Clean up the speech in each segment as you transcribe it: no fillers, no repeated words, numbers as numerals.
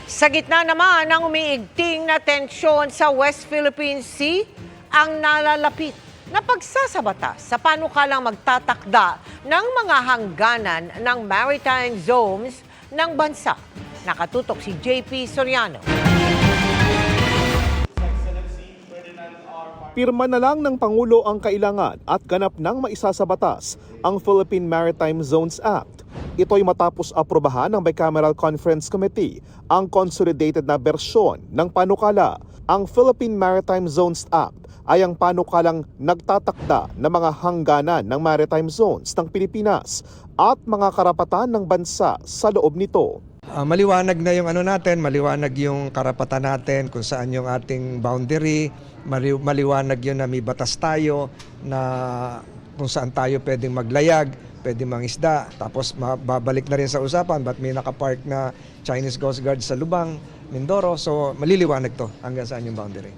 Sa gitna naman ng umiigting na tensyon sa West Philippine Sea, ang nalalapit na pagsasabata sa panukalang magtatakda ng mga hangganan ng maritime zones ng bansa. Nakatutok si JP Soriano. Pirma na lang ng Pangulo ang kailangan at ganap ng maisa sa batas ang Philippine Maritime Zones Act. Ito'y matapos aprobahan ng Bicameral Conference Committee ang consolidated na bersyon ng panukala. Ang Philippine Maritime Zones Act ay ang panukalang nagtatakda ng mga hangganan ng maritime zones ng Pilipinas at mga karapatan ng bansa sa loob nito. Maliwanag na yung maliwanag yung karapatan natin kung saan yung ating boundary, maliwanag yun na may batas tayo na kung saan tayo pwedeng maglayag, pwedeng mangisda. Tapos babalik na rin sa usapan, ba't may nakapark na Chinese Coast Guard sa Lubang, Mindoro. So maliliwanag to hanggang saan yung boundary.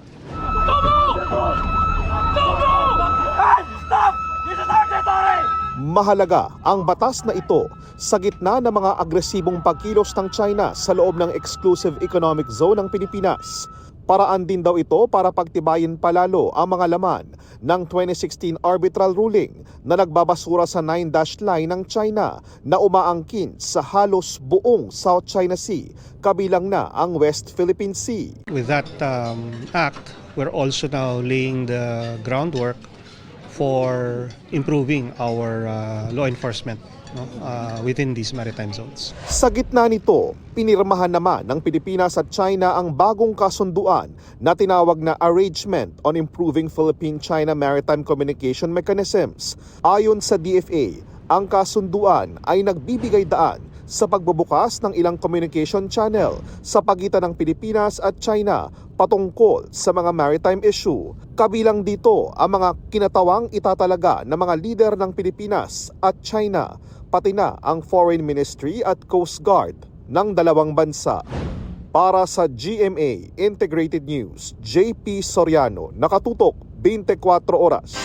Mahalaga ang batas na ito sa gitna ng mga agresibong pagkilos ng China sa loob ng exclusive economic zone ng Pilipinas. Paraan din daw ito para pagtibayin palalo ang mga laman ng 2016 arbitral ruling na nagbabasura sa 9-dash line ng China na umaangkin sa halos buong South China Sea, kabilang na ang West Philippine Sea. With that act, we're also now laying the groundwork for improving our law enforcement within these maritime zones. Sa gitna nito, pinirmahan naman ng Pilipinas at China ang bagong kasunduan na tinawag na Arrangement on Improving Philippine-China Maritime Communication Mechanisms. Ayon sa DFA, ang kasunduan ay nagbibigay daan sa pagbubukas ng ilang communication channel sa pagitan ng Pilipinas at China patungkol sa mga maritime issue. Kabilang dito ang mga kinatawang itatalaga ng mga lider ng Pilipinas at China, pati na ang Foreign Ministry at Coast Guard ng dalawang bansa. Para sa GMA Integrated News, JP Soriano, nakatutok 24 oras.